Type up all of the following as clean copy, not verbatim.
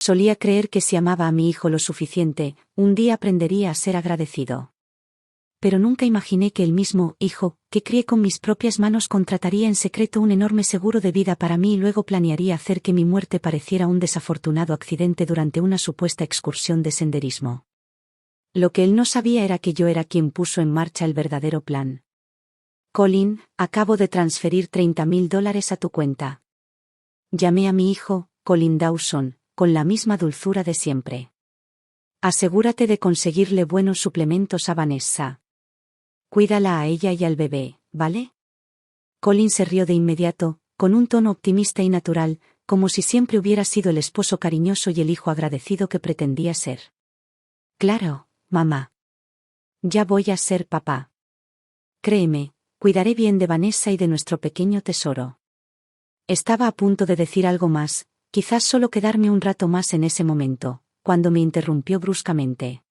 Solía creer que si amaba a mi hijo lo suficiente, un día aprendería a ser agradecido. Pero nunca imaginé que el mismo hijo, que crié con mis propias manos, contrataría en secreto un enorme seguro de vida para mí y luego planearía hacer que mi muerte pareciera un desafortunado accidente durante una supuesta excursión de senderismo. Lo que él no sabía era que yo era quien puso en marcha el verdadero plan. Colin, acabo de transferir $30,000 a tu cuenta. Llamé a mi hijo, Colin Dawson, con la misma dulzura de siempre. Asegúrate de conseguirle buenos suplementos a Vanessa. Cuídala a ella y al bebé, ¿vale? Colin se rió de inmediato, con un tono optimista y natural, como si siempre hubiera sido el esposo cariñoso y el hijo agradecido que pretendía ser. Claro, mamá. Ya voy a ser papá. Créeme, cuidaré bien de Vanessa y de nuestro pequeño tesoro. Estaba a punto de decir algo más, quizás solo quedarme un rato más en ese momento, cuando me interrumpió bruscamente.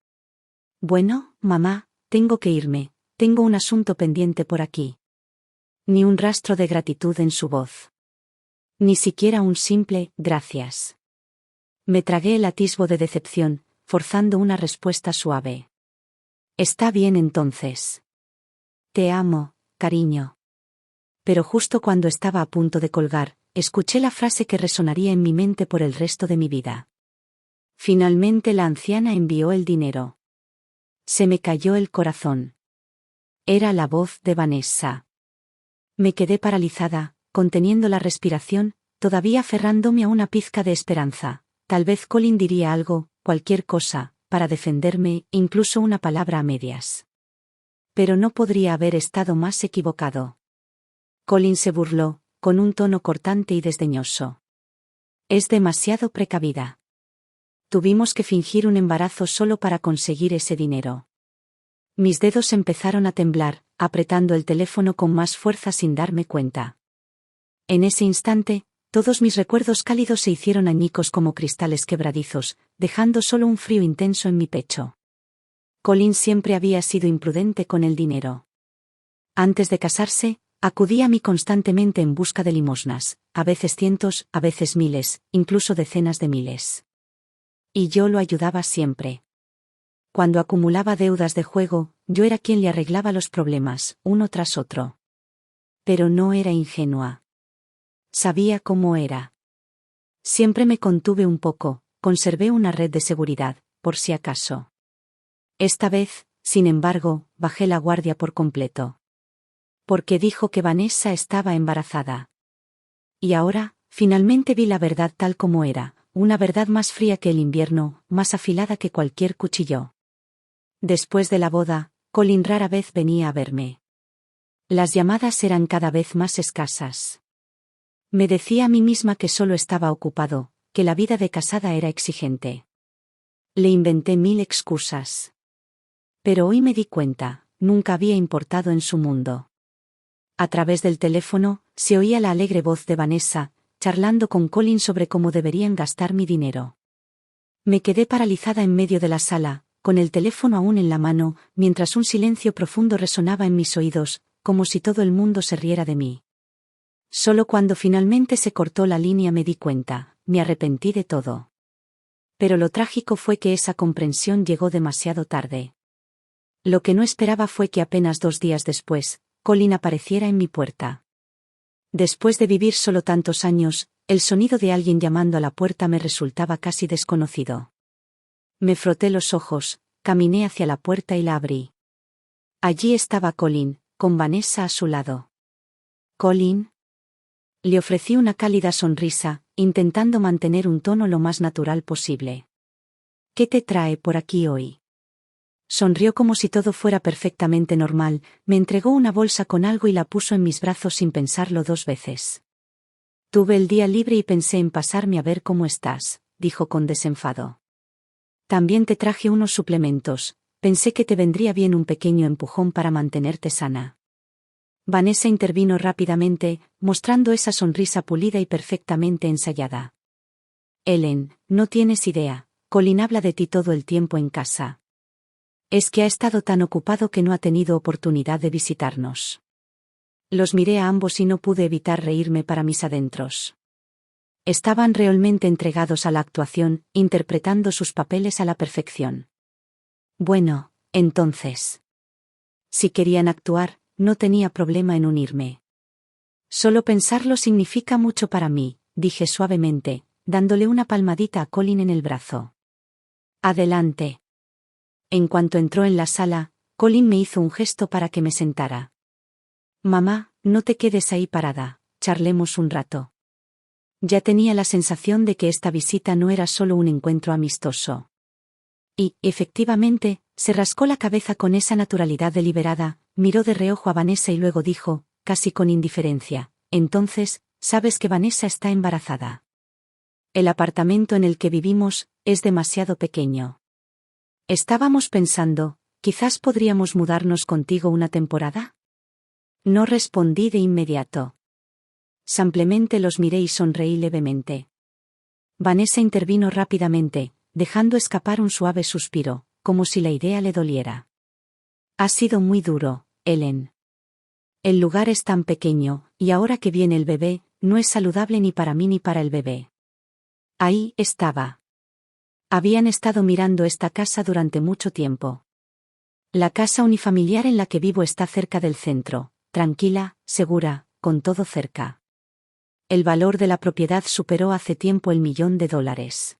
Bueno, mamá, tengo que irme, tengo un asunto pendiente por aquí. Ni un rastro de gratitud en su voz. Ni siquiera un simple gracias. Me tragué el atisbo de decepción, forzando una respuesta suave. Está bien entonces. Te amo, cariño. Pero justo cuando estaba a punto de colgar, escuché la frase que resonaría en mi mente por el resto de mi vida. Finalmente la anciana envió el dinero. Se me cayó el corazón. Era la voz de Vanessa. Me quedé paralizada, conteniendo la respiración, todavía aferrándome a una pizca de esperanza. Tal vez Colin diría algo, cualquier cosa, para defenderme, incluso una palabra a medias. Pero no podría haber estado más equivocado. Colin se burló, con un tono cortante y desdeñoso. Es demasiado precavida. Tuvimos que fingir un embarazo solo para conseguir ese dinero. Mis dedos empezaron a temblar, apretando el teléfono con más fuerza sin darme cuenta. En ese instante, todos mis recuerdos cálidos se hicieron añicos como cristales quebradizos, dejando solo un frío intenso en mi pecho. Colin siempre había sido imprudente con el dinero. Antes de casarse, acudía a mí constantemente en busca de limosnas, a veces cientos, a veces miles, incluso decenas de miles. Y yo lo ayudaba siempre. Cuando acumulaba deudas de juego, yo era quien le arreglaba los problemas, uno tras otro. Pero no era ingenua. Sabía cómo era. Siempre me contuve un poco, conservé una red de seguridad, por si acaso. Esta vez, sin embargo, bajé la guardia por completo. Porque dijo que Vanessa estaba embarazada. Y ahora, finalmente vi la verdad tal como era, una verdad más fría que el invierno, más afilada que cualquier cuchillo. Después de la boda, Colin rara vez venía a verme. Las llamadas eran cada vez más escasas. Me decía a mí misma que solo estaba ocupado, que la vida de casada era exigente. Le inventé 1000 excusas. Pero hoy me di cuenta, nunca había importado en su mundo. A través del teléfono, se oía la alegre voz de Vanessa, charlando con Colin sobre cómo deberían gastar mi dinero. Me quedé paralizada en medio de la sala, con el teléfono aún en la mano, mientras un silencio profundo resonaba en mis oídos, como si todo el mundo se riera de mí. Solo cuando finalmente se cortó la línea me di cuenta, me arrepentí de todo. Pero lo trágico fue que esa comprensión llegó demasiado tarde. Lo que no esperaba fue que apenas 2 días después, Colin apareciera en mi puerta. Después de vivir solo tantos años, el sonido de alguien llamando a la puerta me resultaba casi desconocido. Me froté los ojos, caminé hacia la puerta y la abrí. Allí estaba Colin, con Vanessa a su lado. «¿Colin?» Le ofrecí una cálida sonrisa, intentando mantener un tono lo más natural posible. «¿Qué te trae por aquí hoy?» Sonrió como si todo fuera perfectamente normal, me entregó una bolsa con algo y la puso en mis brazos sin pensarlo 2 veces. «Tuve el día libre y pensé en pasarme a ver cómo estás», dijo con desenfado. «También te traje unos suplementos, pensé que te vendría bien un pequeño empujón para mantenerte sana». Vanessa intervino rápidamente, mostrando esa sonrisa pulida y perfectamente ensayada. «Ellen, no tienes idea, Colin habla de ti todo el tiempo en casa. Es que ha estado tan ocupado que no ha tenido oportunidad de visitarnos». Los miré a ambos y no pude evitar reírme para mis adentros. Estaban realmente entregados a la actuación, interpretando sus papeles a la perfección. Bueno, entonces. Si querían actuar, no tenía problema en unirme. Solo pensarlo significa mucho para mí, dije suavemente, dándole una palmadita a Colin en el brazo. Adelante. En cuanto entró en la sala, Colin me hizo un gesto para que me sentara. Mamá, no te quedes ahí parada, charlemos un rato. Ya tenía la sensación de que esta visita no era solo un encuentro amistoso. Y, efectivamente, se rascó la cabeza con esa naturalidad deliberada, miró de reojo a Vanessa y luego dijo, casi con indiferencia, entonces, ¿sabes que Vanessa está embarazada? El apartamento en el que vivimos es demasiado pequeño. Estábamos pensando, quizás podríamos mudarnos contigo una temporada. No respondí de inmediato. Simplemente los miré y sonreí levemente. Vanessa intervino rápidamente, dejando escapar un suave suspiro, como si la idea le doliera. Ha sido muy duro, Ellen. El lugar es tan pequeño, y ahora que viene el bebé, no es saludable ni para mí ni para el bebé. Ahí estaba. Habían estado mirando esta casa durante mucho tiempo. La casa unifamiliar en la que vivo está cerca del centro, tranquila, segura, con todo cerca. El valor de la propiedad superó hace tiempo el $1.000.000.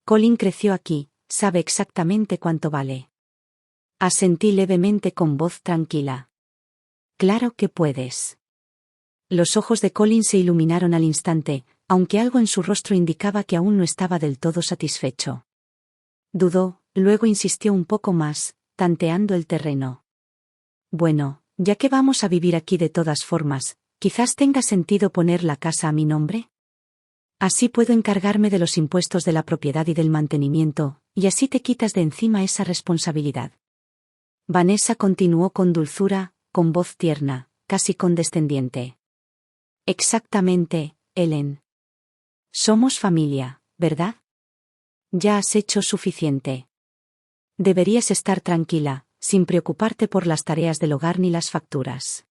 Colin creció aquí, sabe exactamente cuánto vale. Asentí levemente con voz tranquila. Claro que puedes. Los ojos de Colin se iluminaron al instante, aunque algo en su rostro indicaba que aún no estaba del todo satisfecho. Dudó, luego insistió un poco más, tanteando el terreno. Bueno, ya que vamos a vivir aquí de todas formas, quizás tenga sentido poner la casa a mi nombre. Así puedo encargarme de los impuestos de la propiedad y del mantenimiento, y así te quitas de encima esa responsabilidad. Vanessa continuó con dulzura, con voz tierna, casi condescendiente. Exactamente, Ellen. Somos familia, ¿verdad? Ya has hecho suficiente. Deberías estar tranquila, sin preocuparte por las tareas del hogar ni las facturas.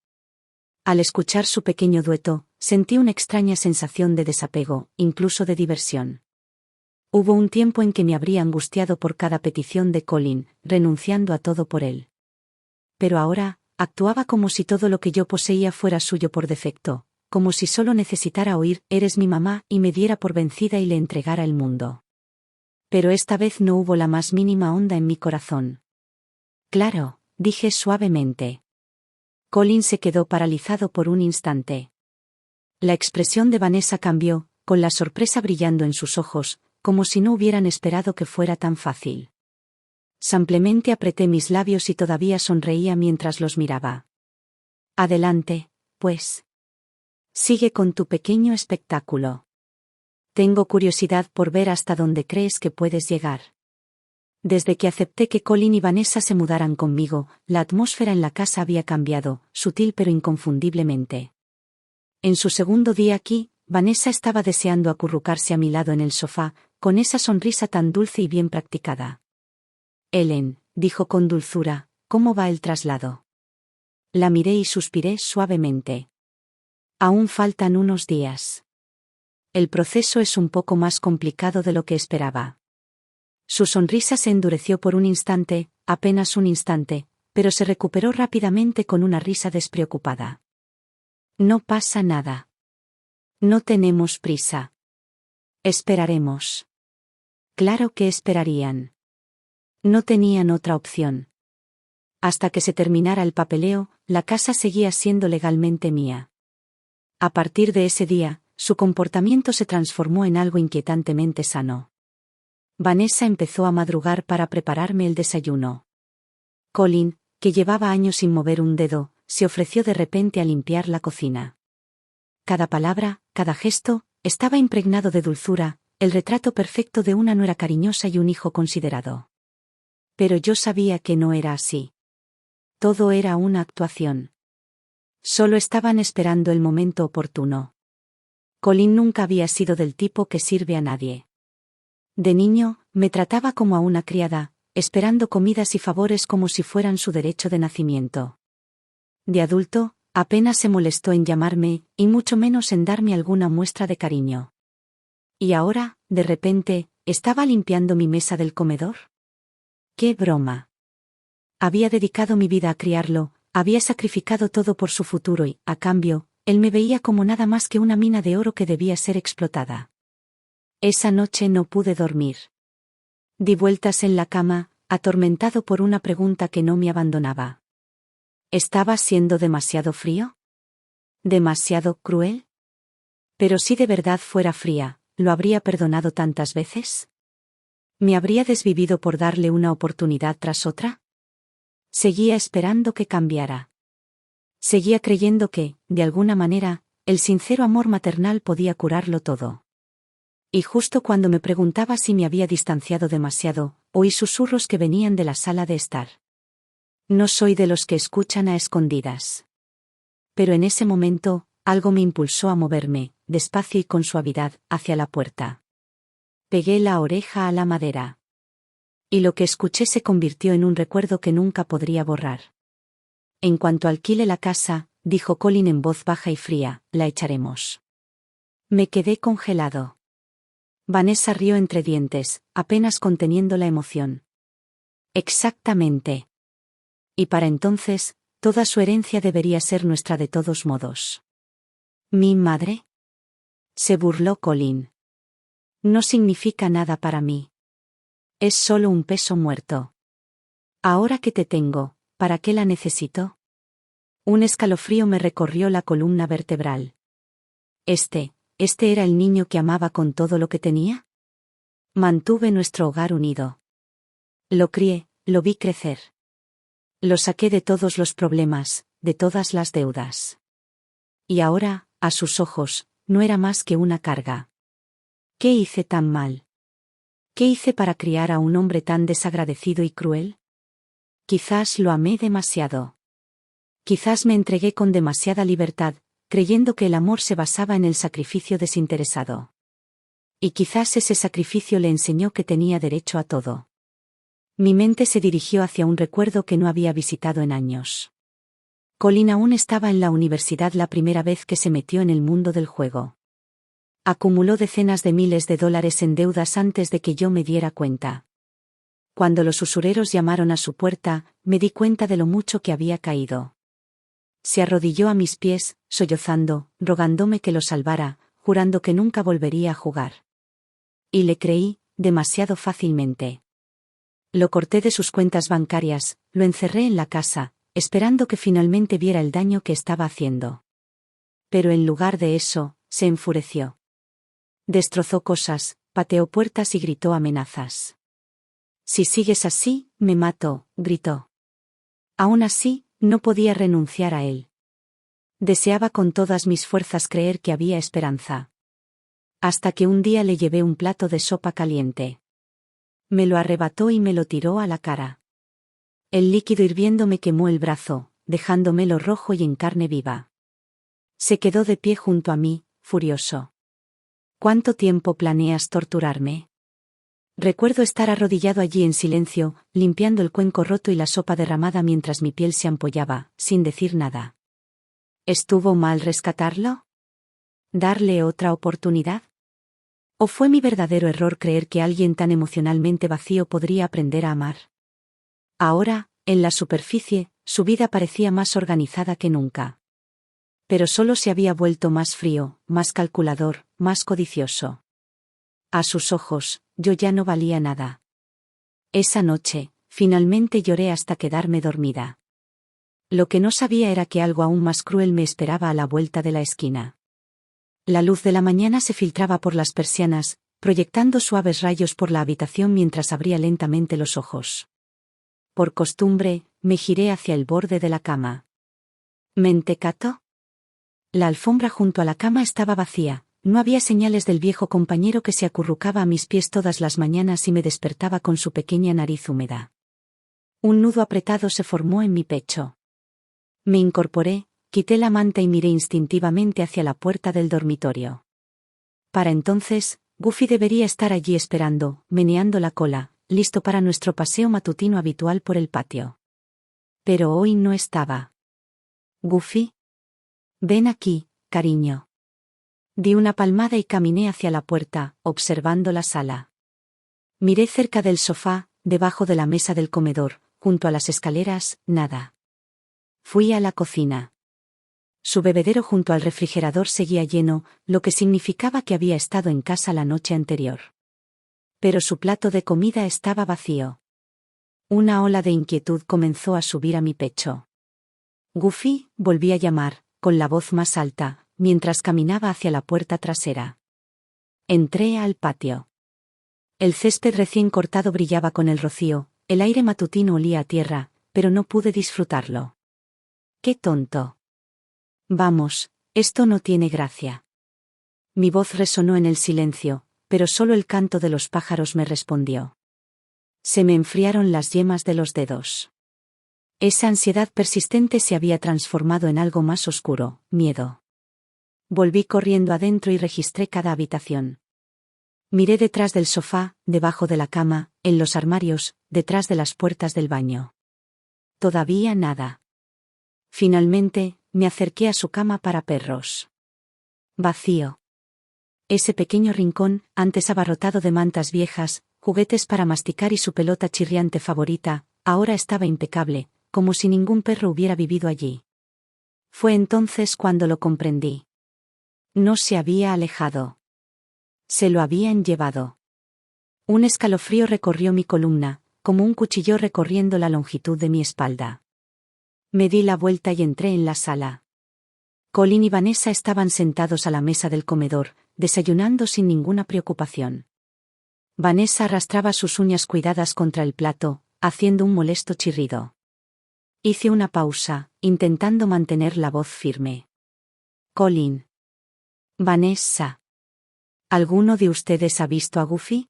Al escuchar su pequeño dueto, sentí una extraña sensación de desapego, incluso de diversión. Hubo un tiempo en que me habría angustiado por cada petición de Colin, renunciando a todo por él. Pero ahora, actuaba como si todo lo que yo poseía fuera suyo por defecto, como si solo necesitara oír «eres mi mamá» y me diera por vencida y le entregara el mundo. Pero esta vez no hubo la más mínima onda en mi corazón. Claro, dije suavemente. Colin se quedó paralizado por un instante. La expresión de Vanessa cambió, con la sorpresa brillando en sus ojos, como si no hubieran esperado que fuera tan fácil. Simplemente apreté mis labios y todavía sonreía mientras los miraba. Adelante, pues. Sigue con tu pequeño espectáculo. Tengo curiosidad por ver hasta dónde crees que puedes llegar. Desde que acepté que Colin y Vanessa se mudaran conmigo, la atmósfera en la casa había cambiado, sutil pero inconfundiblemente. En su segundo día aquí, Vanessa estaba deseando acurrucarse a mi lado en el sofá, con esa sonrisa tan dulce y bien practicada. Ellen, dijo con dulzura, ¿cómo va el traslado? La miré y suspiré suavemente. Aún faltan unos días. El proceso es un poco más complicado de lo que esperaba. Su sonrisa se endureció por un instante, apenas un instante, pero se recuperó rápidamente con una risa despreocupada. No pasa nada. No tenemos prisa. Esperaremos. Claro que esperarían. No tenían otra opción. Hasta que se terminara el papeleo, la casa seguía siendo legalmente mía. A partir de ese día, su comportamiento se transformó en algo inquietantemente sano. Vanessa empezó a madrugar para prepararme el desayuno. Colin, que llevaba años sin mover un dedo, se ofreció de repente a limpiar la cocina. Cada palabra, cada gesto, estaba impregnado de dulzura, el retrato perfecto de una nuera cariñosa y un hijo considerado. Pero yo sabía que no era así. Todo era una actuación. Solo estaban esperando el momento oportuno. Colin nunca había sido del tipo que sirve a nadie. De niño, me trataba como a una criada, esperando comidas y favores como si fueran su derecho de nacimiento. De adulto, apenas se molestó en llamarme, y mucho menos en darme alguna muestra de cariño. Y ahora, de repente, estaba limpiando mi mesa del comedor. ¡Qué broma! Había dedicado mi vida a criarlo, había sacrificado todo por su futuro y, a cambio, él me veía como nada más que una mina de oro que debía ser explotada. Esa noche no pude dormir. Di vueltas en la cama, atormentado por una pregunta que no me abandonaba. ¿Estaba siendo demasiado frío? ¿Demasiado cruel? Pero si de verdad fuera fría, ¿lo habría perdonado tantas veces? ¿Me habría desvivido por darle una oportunidad tras otra? Seguía esperando que cambiara. Seguía creyendo que, de alguna manera, el sincero amor maternal podía curarlo todo. Y justo cuando me preguntaba si me había distanciado demasiado, oí susurros que venían de la sala de estar. No soy de los que escuchan a escondidas. Pero en ese momento, algo me impulsó a moverme, despacio y con suavidad, hacia la puerta. Pegué la oreja a la madera. Y lo que escuché se convirtió en un recuerdo que nunca podría borrar. En cuanto alquile la casa, dijo Colin en voz baja y fría, la echaremos. Me quedé congelado. Vanessa rió entre dientes, apenas conteniendo la emoción. Exactamente. Y para entonces, toda su herencia debería ser nuestra de todos modos. ¿Mi madre? Se burló Colin. No significa nada para mí. Es solo un peso muerto. Ahora que te tengo, ¿para qué la necesito? Un escalofrío me recorrió la columna vertebral. ¿Este era el niño que amaba con todo lo que tenía? Mantuve nuestro hogar unido. Lo crié, lo vi crecer. Lo saqué de todos los problemas, de todas las deudas. Y ahora, a sus ojos, no era más que una carga. ¿Qué hice tan mal? ¿Qué hice para criar a un hombre tan desagradecido y cruel? Quizás lo amé demasiado. Quizás me entregué con demasiada libertad, creyendo que el amor se basaba en el sacrificio desinteresado. Y quizás ese sacrificio le enseñó que tenía derecho a todo. Mi mente se dirigió hacia un recuerdo que no había visitado en años. Colin aún estaba en la universidad la primera vez que se metió en el mundo del juego. Acumuló decenas de miles de dólares en deudas antes de que yo me diera cuenta. Cuando los usureros llamaron a su puerta, me di cuenta de lo mucho que había caído. Se arrodilló a mis pies, sollozando, rogándome que lo salvara, jurando que nunca volvería a jugar. Y le creí, demasiado fácilmente. Lo corté de sus cuentas bancarias, lo encerré en la casa, esperando que finalmente viera el daño que estaba haciendo. Pero en lugar de eso, se enfureció. Destrozó cosas, pateó puertas y gritó amenazas. Si sigues así, me mato, gritó. Aún así, no podía renunciar a él. Deseaba con todas mis fuerzas creer que había esperanza. Hasta que un día le llevé un plato de sopa caliente. Me lo arrebató y me lo tiró a la cara. El líquido hirviendo me quemó el brazo, dejándomelo rojo y en carne viva. Se quedó de pie junto a mí, furioso. ¿Cuánto tiempo planeas torturarme? Recuerdo estar arrodillado allí en silencio, limpiando el cuenco roto y la sopa derramada mientras mi piel se ampollaba, sin decir nada. ¿Estuvo mal rescatarlo? ¿Darle otra oportunidad? ¿O fue mi verdadero error creer que alguien tan emocionalmente vacío podría aprender a amar? Ahora, en la superficie, su vida parecía más organizada que nunca. Pero solo se había vuelto más frío, más calculador, más codicioso. A sus ojos, yo ya no valía nada. Esa noche, finalmente lloré hasta quedarme dormida. Lo que no sabía era que algo aún más cruel me esperaba a la vuelta de la esquina. La luz de la mañana se filtraba por las persianas, proyectando suaves rayos por la habitación mientras abría lentamente los ojos. Por costumbre, me giré hacia el borde de la cama. ¿Mentecato? La alfombra junto a la cama estaba vacía. No había señales del viejo compañero que se acurrucaba a mis pies todas las mañanas y me despertaba con su pequeña nariz húmeda. Un nudo apretado se formó en mi pecho. Me incorporé, quité la manta y miré instintivamente hacia la puerta del dormitorio. Para entonces, Goofy debería estar allí esperando, meneando la cola, listo para nuestro paseo matutino habitual por el patio. Pero hoy no estaba. Goofy. Ven aquí, cariño. Di una palmada y caminé hacia la puerta, observando la sala. Miré cerca del sofá, debajo de la mesa del comedor, junto a las escaleras, nada. Fui a la cocina. Su bebedero junto al refrigerador seguía lleno, lo que significaba que había estado en casa la noche anterior. Pero su plato de comida estaba vacío. Una ola de inquietud comenzó a subir a mi pecho. Goofy, volví a llamar, con la voz más alta, mientras caminaba hacia la puerta trasera. Entré al patio. El césped recién cortado brillaba con el rocío, el aire matutino olía a tierra, pero no pude disfrutarlo. ¡Qué tonto! Vamos, esto no tiene gracia. Mi voz resonó en el silencio, pero solo el canto de los pájaros me respondió. Se me enfriaron las yemas de los dedos. Esa ansiedad persistente se había transformado en algo más oscuro, miedo. Volví corriendo adentro y registré cada habitación. Miré detrás del sofá, debajo de la cama, en los armarios, detrás de las puertas del baño. Todavía nada. Finalmente, me acerqué a su cama para perros. Vacío. Ese pequeño rincón, antes abarrotado de mantas viejas, juguetes para masticar y su pelota chirriante favorita, ahora estaba impecable, como si ningún perro hubiera vivido allí. Fue entonces cuando lo comprendí. No se había alejado. Se lo habían llevado. Un escalofrío recorrió mi columna, como un cuchillo recorriendo la longitud de mi espalda. Me di la vuelta y entré en la sala. Colin y Vanessa estaban sentados a la mesa del comedor, desayunando sin ninguna preocupación. Vanessa arrastraba sus uñas cuidadas contra el plato, haciendo un molesto chirrido. Hice una pausa, intentando mantener la voz firme. Colin. Vanessa. ¿Alguno de ustedes ha visto a Goofy?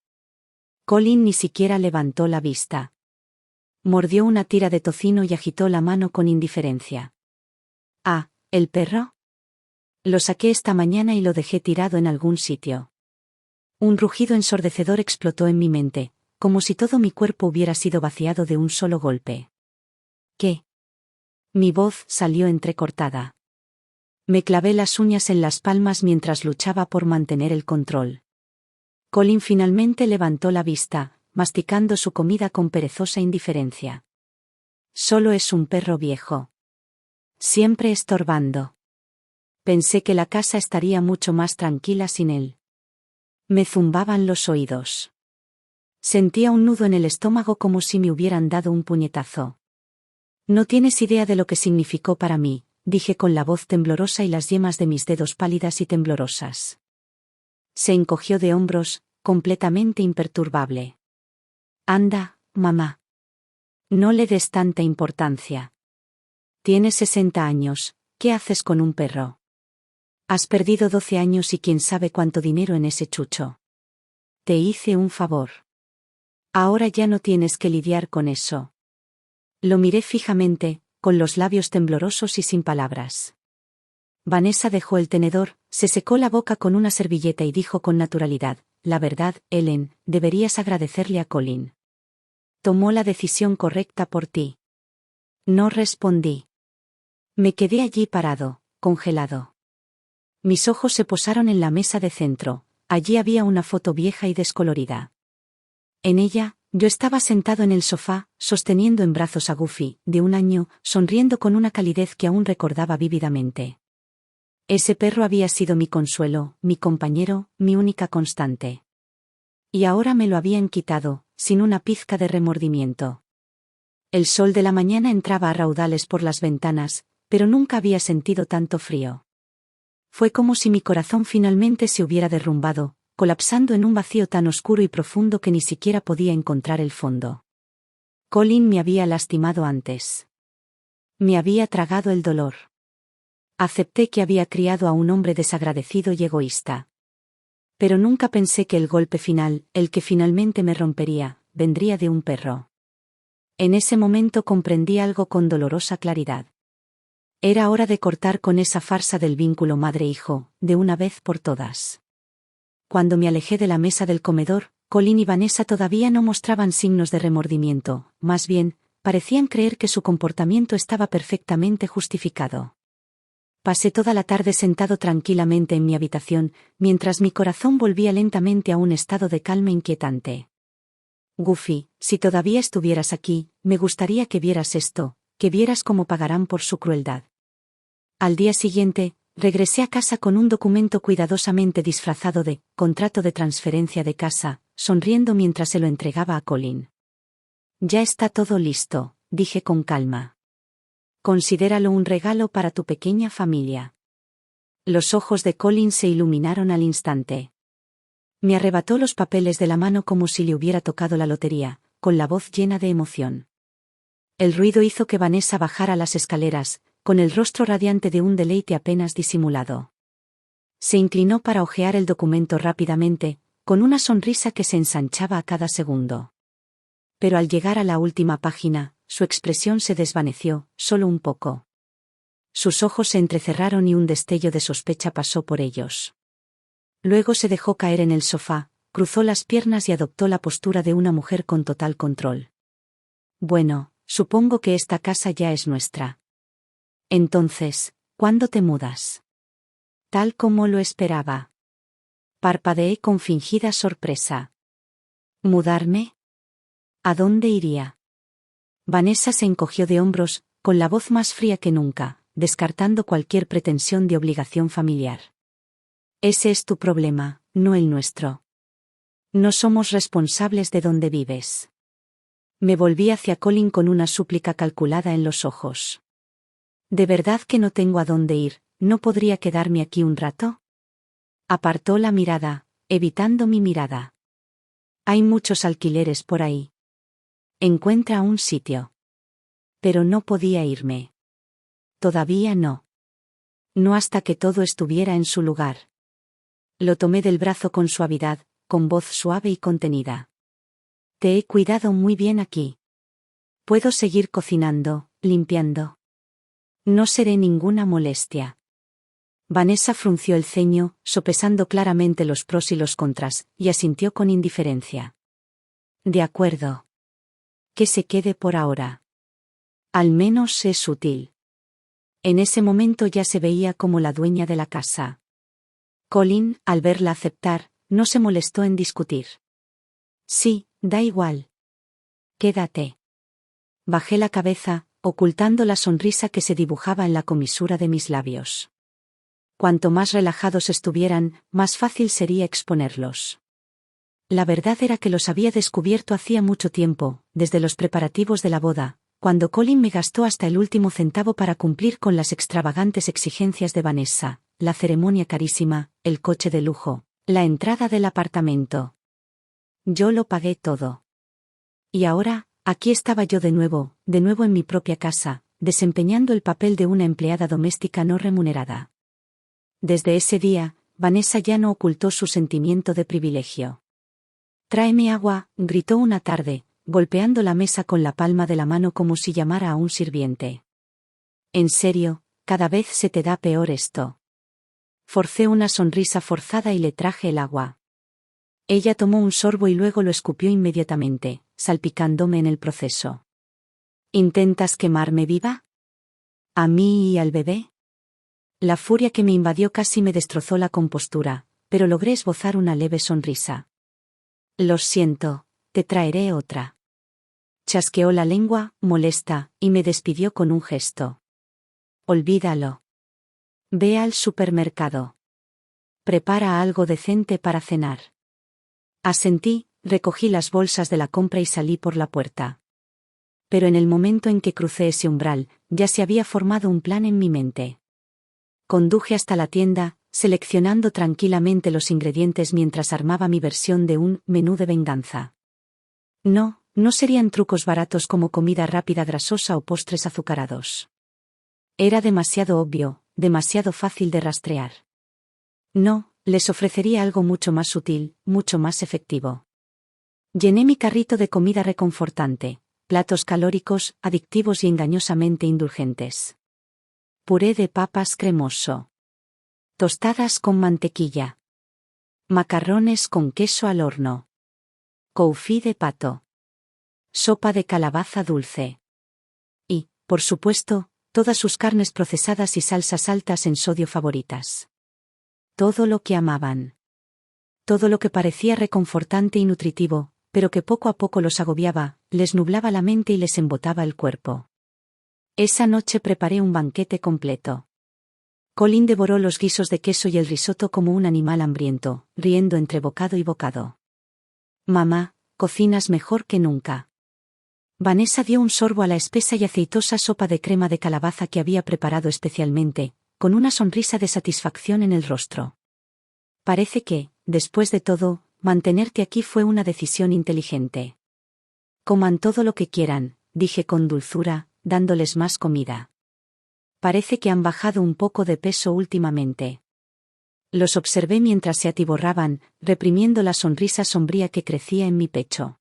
Colin ni siquiera levantó la vista. Mordió una tira de tocino y agitó la mano con indiferencia. Ah, ¿el perro? Lo saqué esta mañana y lo dejé tirado en algún sitio. Un rugido ensordecedor explotó en mi mente, como si todo mi cuerpo hubiera sido vaciado de un solo golpe. ¿Qué? Mi voz salió entrecortada. Me clavé las uñas en las palmas mientras luchaba por mantener el control. Colin finalmente levantó la vista, masticando su comida con perezosa indiferencia. Solo es un perro viejo. Siempre estorbando. Pensé que la casa estaría mucho más tranquila sin él. Me zumbaban los oídos. Sentía un nudo en el estómago como si me hubieran dado un puñetazo. No tienes idea de lo que significó para mí, dije con la voz temblorosa y las yemas de mis dedos pálidas y temblorosas. Se encogió de hombros, completamente imperturbable. Anda, mamá. No le des tanta importancia. Tienes 60 años, ¿qué haces con un perro? Has perdido 12 años y quién sabe cuánto dinero en ese chucho. Te hice un favor. Ahora ya no tienes que lidiar con eso. Lo miré fijamente, con los labios temblorosos y sin palabras. Vanessa dejó el tenedor, se secó la boca con una servilleta y dijo con naturalidad, la verdad, Ellen, deberías agradecerle a Colin. Tomó la decisión correcta por ti. No respondí. Me quedé allí parado, congelado. Mis ojos se posaron en la mesa de centro, allí había una foto vieja y descolorida. En ella, yo estaba sentado en el sofá, sosteniendo en brazos a Goofy, de 1 año, sonriendo con una calidez que aún recordaba vívidamente. Ese perro había sido mi consuelo, mi compañero, mi única constante. Y ahora me lo habían quitado, sin una pizca de remordimiento. El sol de la mañana entraba a raudales por las ventanas, pero nunca había sentido tanto frío. Fue como si mi corazón finalmente se hubiera derrumbado, colapsando en un vacío tan oscuro y profundo que ni siquiera podía encontrar el fondo. Colin me había lastimado antes. Me había tragado el dolor. Acepté que había criado a un hombre desagradecido y egoísta. Pero nunca pensé que el golpe final, el que finalmente me rompería, vendría de un perro. En ese momento comprendí algo con dolorosa claridad. Era hora de cortar con esa farsa del vínculo madre-hijo, de una vez por todas. Cuando me alejé de la mesa del comedor, Colin y Vanessa todavía no mostraban signos de remordimiento, más bien, parecían creer que su comportamiento estaba perfectamente justificado. Pasé toda la tarde sentado tranquilamente en mi habitación, mientras mi corazón volvía lentamente a un estado de calma inquietante. Goofy, si todavía estuvieras aquí, me gustaría que vieras esto, que vieras cómo pagarán por su crueldad. Al día siguiente, regresé a casa con un documento cuidadosamente disfrazado de contrato de transferencia de casa, sonriendo mientras se lo entregaba a Colin. Ya está todo listo, dije con calma. Considéralo un regalo para tu pequeña familia. Los ojos de Colin se iluminaron al instante. Me arrebató los papeles de la mano como si le hubiera tocado la lotería, con la voz llena de emoción. El ruido hizo que Vanessa bajara las escaleras, con el rostro radiante de un deleite apenas disimulado. Se inclinó para hojear el documento rápidamente, con una sonrisa que se ensanchaba a cada segundo. Pero al llegar a la última página, su expresión se desvaneció, solo un poco. Sus ojos se entrecerraron y un destello de sospecha pasó por ellos. Luego se dejó caer en el sofá, cruzó las piernas y adoptó la postura de una mujer con total control. Bueno, supongo que esta casa ya es nuestra. Entonces, ¿cuándo te mudas? Tal como lo esperaba. Parpadeé con fingida sorpresa. ¿Mudarme? ¿A dónde iría? Vanessa se encogió de hombros, con la voz más fría que nunca, descartando cualquier pretensión de obligación familiar. Ese es tu problema, no el nuestro. No somos responsables de dónde vives. Me volví hacia Colin con una súplica calculada en los ojos. ¿De verdad que no tengo a dónde ir? ¿No podría quedarme aquí un rato? Apartó la mirada, evitando mi mirada. Hay muchos alquileres por ahí. Encuentra un sitio. Pero no podía irme. Todavía no. No hasta que todo estuviera en su lugar. Lo tomé del brazo con suavidad, con voz suave y contenida. Te he cuidado muy bien aquí. Puedo seguir cocinando, limpiando. No seré ninguna molestia. Vanessa frunció el ceño, sopesando claramente los pros y los contras, y asintió con indiferencia. De acuerdo. Que se quede por ahora. Al menos es útil. En ese momento ya se veía como la dueña de la casa. Colin, al verla aceptar, no se molestó en discutir. Sí, da igual. Quédate. Bajé la cabeza, ocultando la sonrisa que se dibujaba en la comisura de mis labios. Cuanto más relajados estuvieran, más fácil sería exponerlos. La verdad era que los había descubierto hacía mucho tiempo, desde los preparativos de la boda, cuando Colin me gastó hasta el último centavo para cumplir con las extravagantes exigencias de Vanessa, la ceremonia carísima, el coche de lujo, la entrada del apartamento. Yo lo pagué todo. Y ahora, aquí estaba yo de nuevo en mi propia casa, desempeñando el papel de una empleada doméstica no remunerada. Desde ese día, Vanessa ya no ocultó su sentimiento de privilegio. «Tráeme agua», gritó una tarde, golpeando la mesa con la palma de la mano como si llamara a un sirviente. «En serio, cada vez se te da peor esto». Forcé una sonrisa forzada y le traje el agua. Ella tomó un sorbo y luego lo escupió inmediatamente, salpicándome en el proceso. «¿Intentas quemarme viva? ¿A mí y al bebé?» La furia que me invadió casi me destrozó la compostura, pero logré esbozar una leve sonrisa. «Lo siento, te traeré otra». Chasqueó la lengua, molesta, y me despidió con un gesto. «Olvídalo. Ve al supermercado. Prepara algo decente para cenar». Asentí, recogí las bolsas de la compra y salí por la puerta. Pero en el momento en que crucé ese umbral, ya se había formado un plan en mi mente. Conduje hasta la tienda, seleccionando tranquilamente los ingredientes mientras armaba mi versión de un menú de venganza. No serían trucos baratos como comida rápida grasosa o postres azucarados. Era demasiado obvio, demasiado fácil de rastrear. No, les ofrecería algo mucho más sutil, mucho más efectivo. Llené mi carrito de comida reconfortante, platos calóricos, adictivos y engañosamente indulgentes. Puré de papas cremoso. Tostadas con mantequilla. Macarrones con queso al horno. Confit de pato. Sopa de calabaza dulce. Y, por supuesto, todas sus carnes procesadas y salsas altas en sodio favoritas. Todo lo que amaban. Todo lo que parecía reconfortante y nutritivo, pero que poco a poco los agobiaba, les nublaba la mente y les embotaba el cuerpo. Esa noche preparé un banquete completo. Colin devoró los guisos de queso y el risotto como un animal hambriento, riendo entre bocado y bocado. Mamá, cocinas mejor que nunca. Vanessa dio un sorbo a la espesa y aceitosa sopa de crema de calabaza que había preparado especialmente, con una sonrisa de satisfacción en el rostro. Parece que, después de todo, mantenerte aquí fue una decisión inteligente. Coman todo lo que quieran, dije con dulzura, dándoles más comida. Parece que han bajado un poco de peso últimamente. Los observé mientras se atiborraban, reprimiendo la sonrisa sombría que crecía en mi pecho.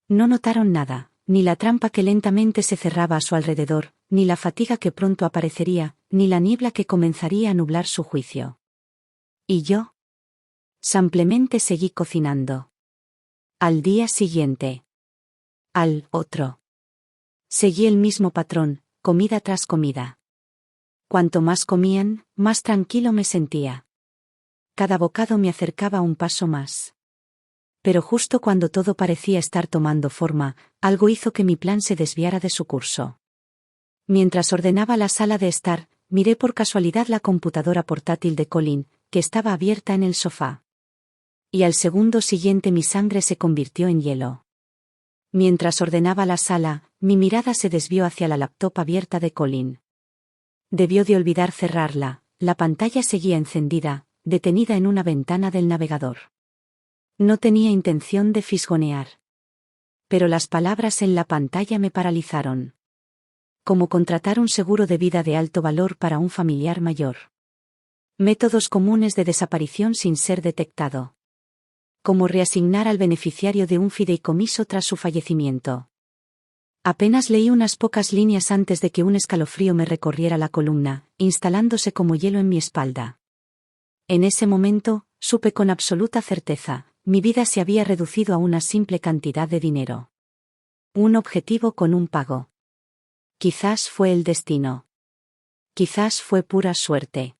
No notaron nada, ni la trampa que lentamente se cerraba a su alrededor, ni la fatiga que pronto aparecería, ni la niebla que comenzaría a nublar su juicio. ¿Y yo? Simplemente seguí cocinando. Al día siguiente. Al otro. Seguí el mismo patrón, comida tras comida. Cuanto más comían, más tranquilo me sentía. Cada bocado me acercaba un paso más. Pero justo cuando todo parecía estar tomando forma, algo hizo que mi plan se desviara de su curso. Mientras ordenaba la sala de estar, miré por casualidad la computadora portátil de Colin, que estaba abierta en el sofá. Y al segundo siguiente mi sangre se convirtió en hielo. Mientras ordenaba la sala, mi mirada se desvió hacia la laptop abierta de Colin. Debió de olvidar cerrarla, la pantalla seguía encendida, detenida en una ventana del navegador. No tenía intención de fisgonear. Pero las palabras en la pantalla me paralizaron. Como contratar un seguro de vida de alto valor para un familiar mayor. Métodos comunes de desaparición sin ser detectado. Como reasignar al beneficiario de un fideicomiso tras su fallecimiento. Apenas leí unas pocas líneas antes de que un escalofrío me recorriera la columna, instalándose como hielo en mi espalda. En ese momento, supe con absoluta certeza, mi vida se había reducido a una simple cantidad de dinero. Un objetivo con un pago. Quizás fue el destino. Quizás fue pura suerte.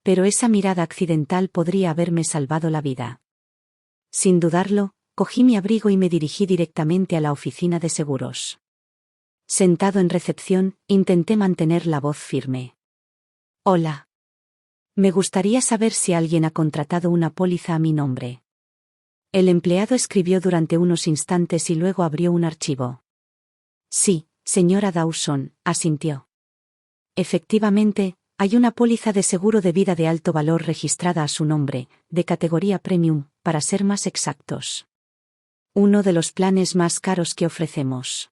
Pero esa mirada accidental podría haberme salvado la vida. Sin dudarlo, cogí mi abrigo y me dirigí directamente a la oficina de seguros. Sentado en recepción, intenté mantener la voz firme. Hola. Me gustaría saber si alguien ha contratado una póliza a mi nombre. El empleado escribió durante unos instantes y luego abrió un archivo. Sí, señora Dawson, asintió. Efectivamente, hay una póliza de seguro de vida de alto valor registrada a su nombre, de categoría premium, para ser más exactos. Uno de los planes más caros que ofrecemos.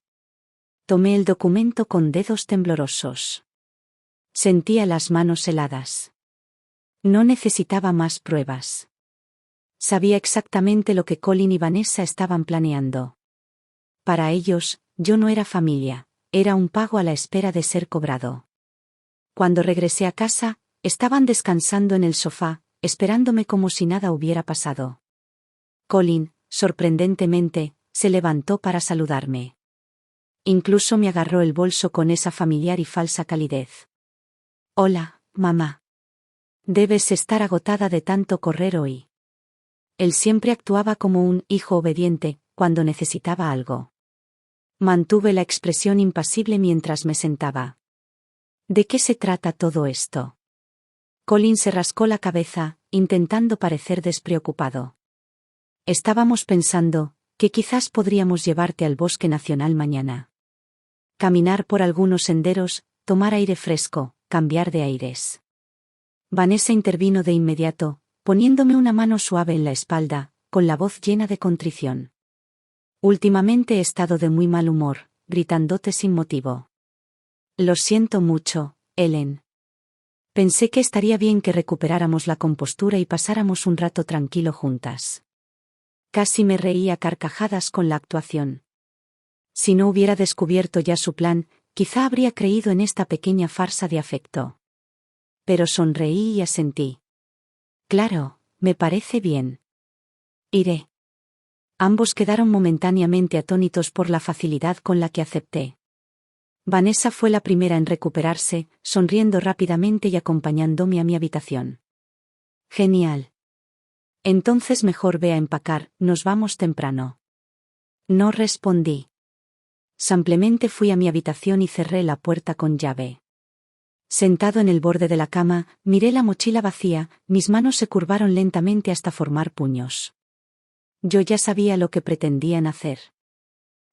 Tomé el documento con dedos temblorosos. Sentía las manos heladas. No necesitaba más pruebas. Sabía exactamente lo que Colin y Vanessa estaban planeando. Para ellos, yo no era familia, era un pago a la espera de ser cobrado. Cuando regresé a casa, estaban descansando en el sofá, esperándome como si nada hubiera pasado. Colin, sorprendentemente, se levantó para saludarme. Incluso me agarró el bolso con esa familiar y falsa calidez. Hola, mamá. Debes estar agotada de tanto correr hoy. Él siempre actuaba como un hijo obediente, cuando necesitaba algo. Mantuve la expresión impasible mientras me sentaba. ¿De qué se trata todo esto? Colin se rascó la cabeza, intentando parecer despreocupado. Estábamos pensando, que quizás podríamos llevarte al bosque nacional mañana. Caminar por algunos senderos, tomar aire fresco, cambiar de aires. Vanessa intervino de inmediato, poniéndome una mano suave en la espalda, con la voz llena de contrición. Últimamente he estado de muy mal humor, gritándote sin motivo. Lo siento mucho, Ellen. Pensé que estaría bien que recuperáramos la compostura y pasáramos un rato tranquilo juntas. Casi me reí a carcajadas con la actuación. Si no hubiera descubierto ya su plan, quizá habría creído en esta pequeña farsa de afecto. Pero sonreí y asentí. Claro, me parece bien. Iré. Ambos quedaron momentáneamente atónitos por la facilidad con la que acepté. Vanessa fue la primera en recuperarse, sonriendo rápidamente y acompañándome a mi habitación. Genial. Entonces mejor ve a empacar, nos vamos temprano. No respondí. Simplemente fui a mi habitación y cerré la puerta con llave. Sentado en el borde de la cama, miré la mochila vacía, mis manos se curvaron lentamente hasta formar puños. Yo ya sabía lo que pretendían hacer.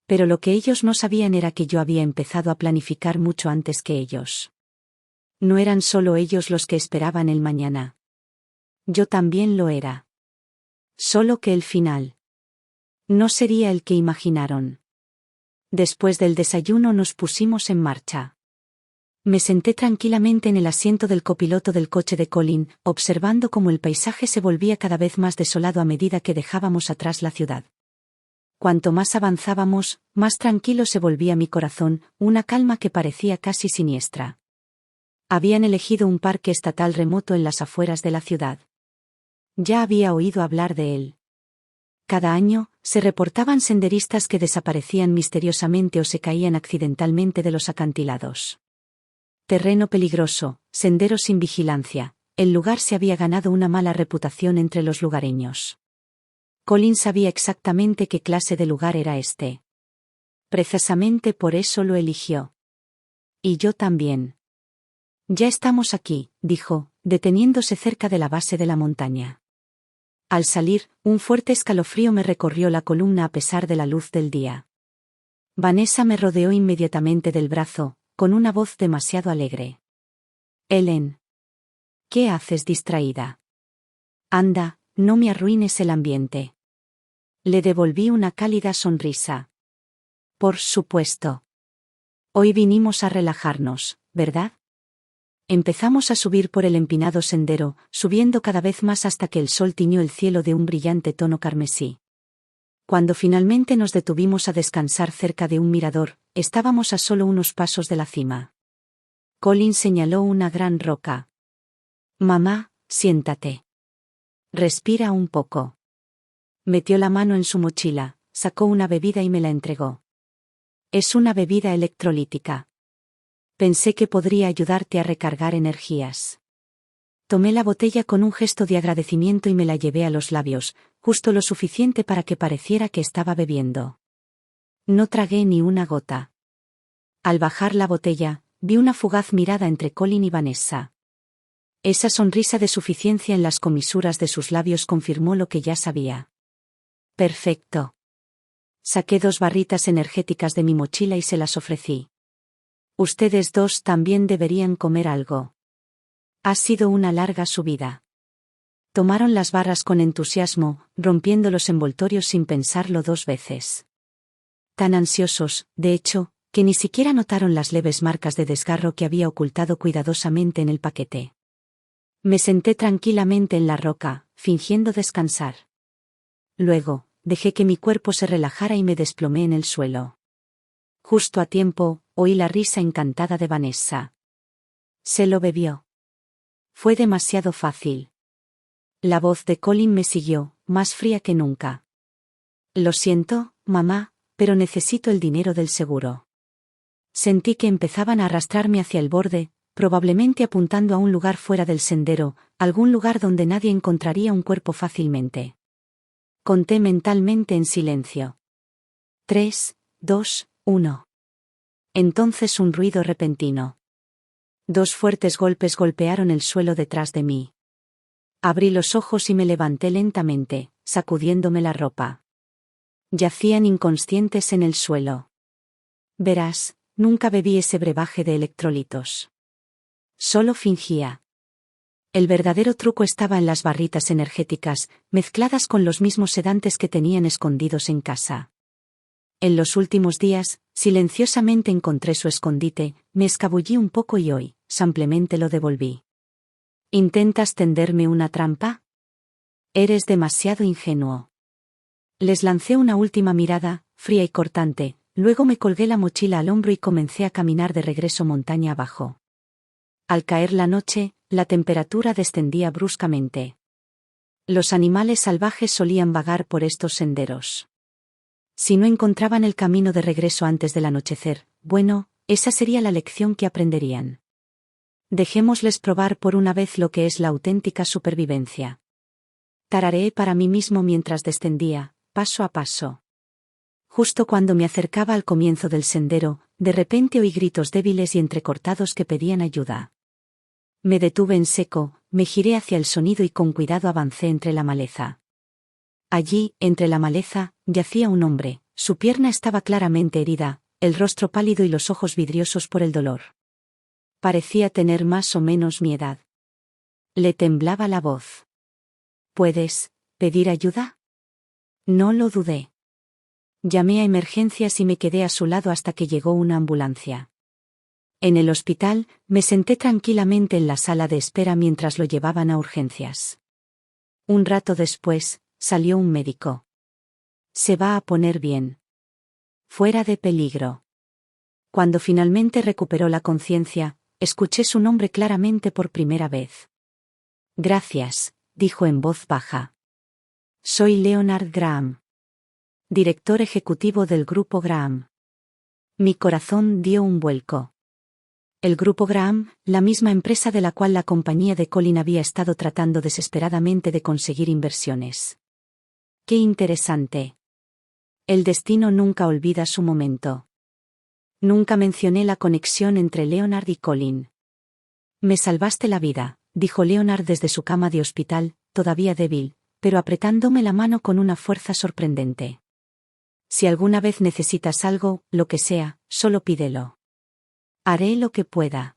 Pero lo que ellos no sabían era que yo había empezado a planificar mucho antes que ellos. No eran solo ellos los que esperaban el mañana. Yo también lo era. Solo que el final no sería el que imaginaron. Después del desayuno nos pusimos en marcha. Me senté tranquilamente en el asiento del copiloto del coche de Colin, observando cómo el paisaje se volvía cada vez más desolado a medida que dejábamos atrás la ciudad. Cuanto más avanzábamos, más tranquilo se volvía mi corazón, una calma que parecía casi siniestra. Habían elegido un parque estatal remoto en las afueras de la ciudad. Ya había oído hablar de él. Cada año, se reportaban senderistas que desaparecían misteriosamente o se caían accidentalmente de los acantilados. Terreno peligroso, senderos sin vigilancia, el lugar se había ganado una mala reputación entre los lugareños. Colin sabía exactamente qué clase de lugar era este. Precisamente por eso lo eligió. Y yo también. Ya estamos aquí, dijo, deteniéndose cerca de la base de la montaña. Al salir, un fuerte escalofrío me recorrió la columna a pesar de la luz del día. Vanessa me rodeó inmediatamente del brazo, con una voz demasiado alegre. Ellen. ¿Qué haces distraída? Anda, no me arruines el ambiente. Le devolví una cálida sonrisa. Por supuesto. Hoy vinimos a relajarnos, ¿verdad? Empezamos a subir por el empinado sendero, subiendo cada vez más hasta que el sol tiñó el cielo de un brillante tono carmesí. Cuando finalmente nos detuvimos a descansar cerca de un mirador, estábamos a solo unos pasos de la cima. Colin señaló una gran roca. Mamá, siéntate. Respira un poco. Metió la mano en su mochila, sacó una bebida y me la entregó. Es una bebida electrolítica. Pensé que podría ayudarte a recargar energías. Tomé la botella con un gesto de agradecimiento y me la llevé a los labios, justo lo suficiente para que pareciera que estaba bebiendo. No tragué ni una gota. Al bajar la botella, vi una fugaz mirada entre Colin y Vanessa. Esa sonrisa de suficiencia en las comisuras de sus labios confirmó lo que ya sabía. Perfecto. Saqué 2 barritas energéticas de mi mochila y se las ofrecí. Ustedes dos también deberían comer algo. Ha sido una larga subida. Tomaron las barras con entusiasmo, rompiendo los envoltorios sin pensarlo 2 veces. Tan ansiosos, de hecho, que ni siquiera notaron las leves marcas de desgarro que había ocultado cuidadosamente en el paquete. Me senté tranquilamente en la roca, fingiendo descansar. Luego, dejé que mi cuerpo se relajara y me desplomé en el suelo. Justo a tiempo, oí la risa encantada de Vanessa. Se lo bebió. Fue demasiado fácil. La voz de Colin me siguió, más fría que nunca. Lo siento, mamá, pero necesito el dinero del seguro. Sentí que empezaban a arrastrarme hacia el borde, probablemente apuntando a un lugar fuera del sendero, algún lugar donde nadie encontraría un cuerpo fácilmente. Conté mentalmente en silencio. 3, 2, 1. Entonces un ruido repentino. 2 fuertes golpes golpearon el suelo detrás de mí. Abrí los ojos y me levanté lentamente, sacudiéndome la ropa. Yacían inconscientes en el suelo. Verás, nunca bebí ese brebaje de electrolitos. Solo fingía. El verdadero truco estaba en las barritas energéticas, mezcladas con los mismos sedantes que tenían escondidos en casa. En los últimos días, silenciosamente encontré su escondite, me escabullí un poco y hoy, simplemente lo devolví. ¿Intentas tenderme una trampa? Eres demasiado ingenuo. Les lancé una última mirada, fría y cortante, luego me colgué la mochila al hombro y comencé a caminar de regreso montaña abajo. Al caer la noche, la temperatura descendía bruscamente. Los animales salvajes solían vagar por estos senderos. Si no encontraban el camino de regreso antes del anochecer, bueno, esa sería la lección que aprenderían. Dejémosles probar por una vez lo que es la auténtica supervivencia. Tarareé para mí mismo mientras descendía, paso a paso. Justo cuando me acercaba al comienzo del sendero, de repente oí gritos débiles y entrecortados que pedían ayuda. Me detuve en seco, me giré hacia el sonido y con cuidado avancé entre la maleza. Allí, entre la maleza, yacía un hombre, su pierna estaba claramente herida, el rostro pálido y los ojos vidriosos por el dolor. Parecía tener más o menos mi edad. Le temblaba la voz. ¿Puedes pedir ayuda? No lo dudé. Llamé a emergencias y me quedé a su lado hasta que llegó una ambulancia. En el hospital, me senté tranquilamente en la sala de espera mientras lo llevaban a urgencias. Un rato después, salió un médico. Se va a poner bien. Fuera de peligro. Cuando finalmente recuperó la conciencia, escuché su nombre claramente por primera vez. Gracias, dijo en voz baja. Soy Leonard Graham. Director ejecutivo del Grupo Graham. Mi corazón dio un vuelco. El Grupo Graham, la misma empresa de la cual la compañía de Colin había estado tratando desesperadamente de conseguir inversiones. ¡Qué interesante! El destino nunca olvida su momento. Nunca mencioné la conexión entre Leonard y Colin. Me salvaste la vida, dijo Leonard desde su cama de hospital, todavía débil, pero apretándome la mano con una fuerza sorprendente. Si alguna vez necesitas algo, lo que sea, solo pídelo. Haré lo que pueda.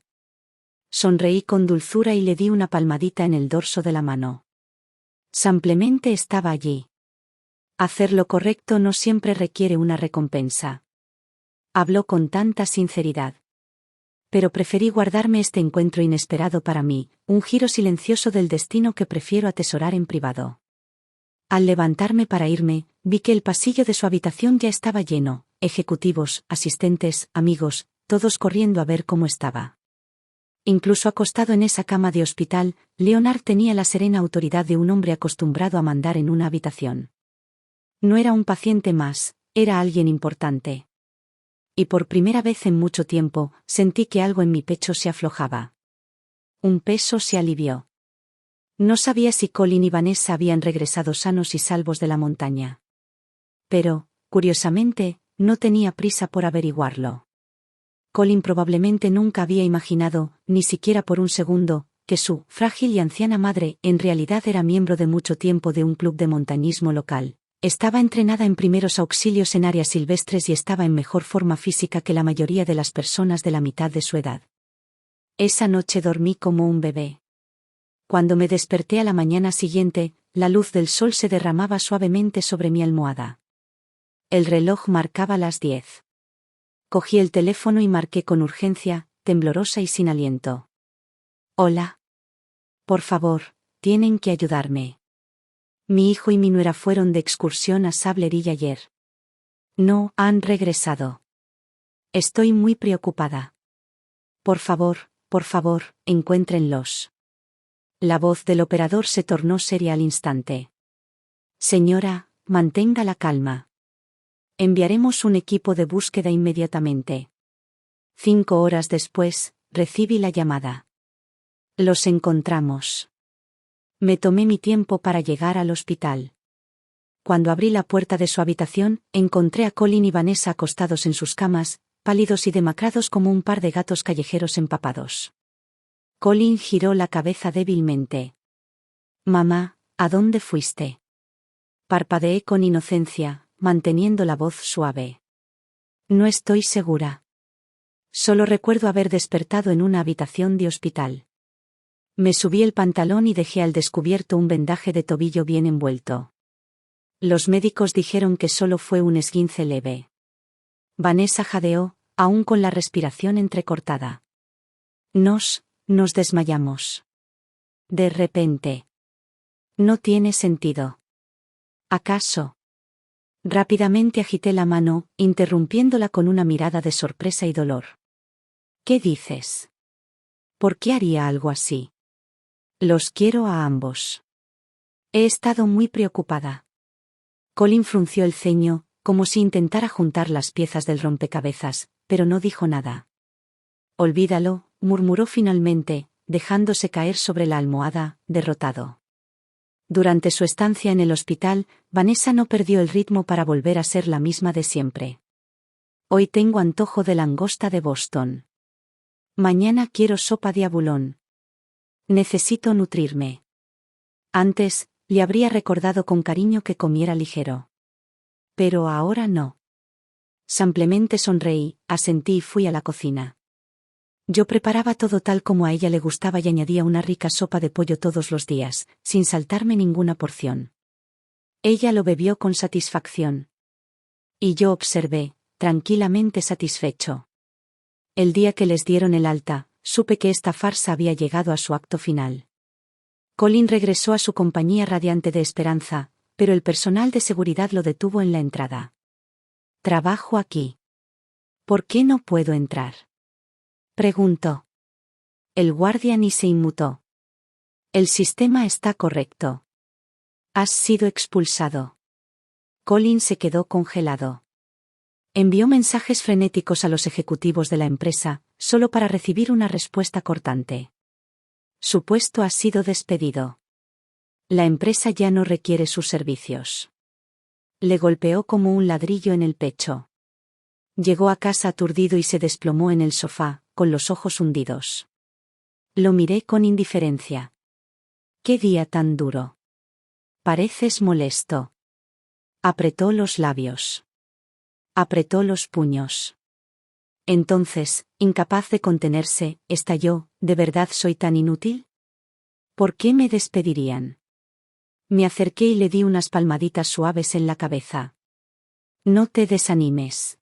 Sonreí con dulzura y le di una palmadita en el dorso de la mano. Simplemente estaba allí. Hacer lo correcto no siempre requiere una recompensa. Habló con tanta sinceridad. Pero preferí guardarme este encuentro inesperado para mí, un giro silencioso del destino que prefiero atesorar en privado. Al levantarme para irme, vi que el pasillo de su habitación ya estaba lleno, ejecutivos, asistentes, amigos, todos corriendo a ver cómo estaba. Incluso acostado en esa cama de hospital, Leonard tenía la serena autoridad de un hombre acostumbrado a mandar en una habitación. No era un paciente más, era alguien importante. Y por primera vez en mucho tiempo, sentí que algo en mi pecho se aflojaba. Un peso se alivió. No sabía si Colin y Vanessa habían regresado sanos y salvos de la montaña. Pero, curiosamente, no tenía prisa por averiguarlo. Colin probablemente nunca había imaginado, ni siquiera por un segundo, que su frágil y anciana madre en realidad era miembro de mucho tiempo de un club de montañismo local. Estaba entrenada en primeros auxilios en áreas silvestres y estaba en mejor forma física que la mayoría de las personas de la mitad de su edad. Esa noche dormí como un bebé. Cuando me desperté a la mañana siguiente, la luz del sol se derramaba suavemente sobre mi almohada. El reloj marcaba las 10. Cogí el teléfono y marqué con urgencia, temblorosa y sin aliento. Hola. Por favor, tienen que ayudarme. Mi hijo y mi nuera fueron de excursión a Sable Hill ayer. No han regresado. Estoy muy preocupada. Por favor, encuéntrenlos. La voz del operador se tornó seria al instante. Señora, mantenga la calma. Enviaremos un equipo de búsqueda inmediatamente. 5 horas después, recibí la llamada. Los encontramos. Me tomé mi tiempo para llegar al hospital. Cuando abrí la puerta de su habitación, encontré a Colin y Vanessa acostados en sus camas, pálidos y demacrados como un par de gatos callejeros empapados. Colin giró la cabeza débilmente. Mamá, ¿a dónde fuiste? Parpadeé con inocencia, manteniendo la voz suave. No estoy segura. Solo recuerdo haber despertado en una habitación de hospital. Me subí el pantalón y dejé al descubierto un vendaje de tobillo bien envuelto. Los médicos dijeron que solo fue un esguince leve. Vanessa jadeó, aún con la respiración entrecortada. Nos desmayamos. De repente. No tiene sentido. ¿Acaso? Rápidamente agité la mano, interrumpiéndola con una mirada de sorpresa y dolor. ¿Qué dices? ¿Por qué haría algo así? Los quiero a ambos. He estado muy preocupada. Colin frunció el ceño, como si intentara juntar las piezas del rompecabezas, pero no dijo nada. Olvídalo, murmuró finalmente, dejándose caer sobre la almohada, derrotado. Durante su estancia en el hospital, Vanessa no perdió el ritmo para volver a ser la misma de siempre. Hoy tengo antojo de langosta de Boston. Mañana quiero sopa de abulón. Necesito nutrirme. Antes, le habría recordado con cariño que comiera ligero. Pero ahora no. Simplemente sonreí, asentí y fui a la cocina. Yo preparaba todo tal como a ella le gustaba y añadía una rica sopa de pollo todos los días, sin saltarme ninguna porción. Ella lo bebió con satisfacción. Y yo observé, tranquilamente satisfecho. El día que les dieron el alta, supe que esta farsa había llegado a su acto final. Colin regresó a su compañía radiante de esperanza, pero el personal de seguridad lo detuvo en la entrada. «Trabajo aquí. ¿Por qué no puedo entrar?», preguntó. El guardia ni se inmutó. «El sistema está correcto. Has sido expulsado». Colin se quedó congelado. Envió mensajes frenéticos a los ejecutivos de la empresa, solo para recibir una respuesta cortante. Su puesto ha sido despedido. La empresa ya no requiere sus servicios. Le golpeó como un ladrillo en el pecho. Llegó a casa aturdido y se desplomó en el sofá, con los ojos hundidos. Lo miré con indiferencia. «¿Qué día tan duro? Pareces molesto». Apretó los labios. Apretó los puños. Entonces, incapaz de contenerse, estalló: «¿De verdad soy tan inútil? ¿Por qué me despedirían?». Me acerqué y le di unas palmaditas suaves en la cabeza. «No te desanimes.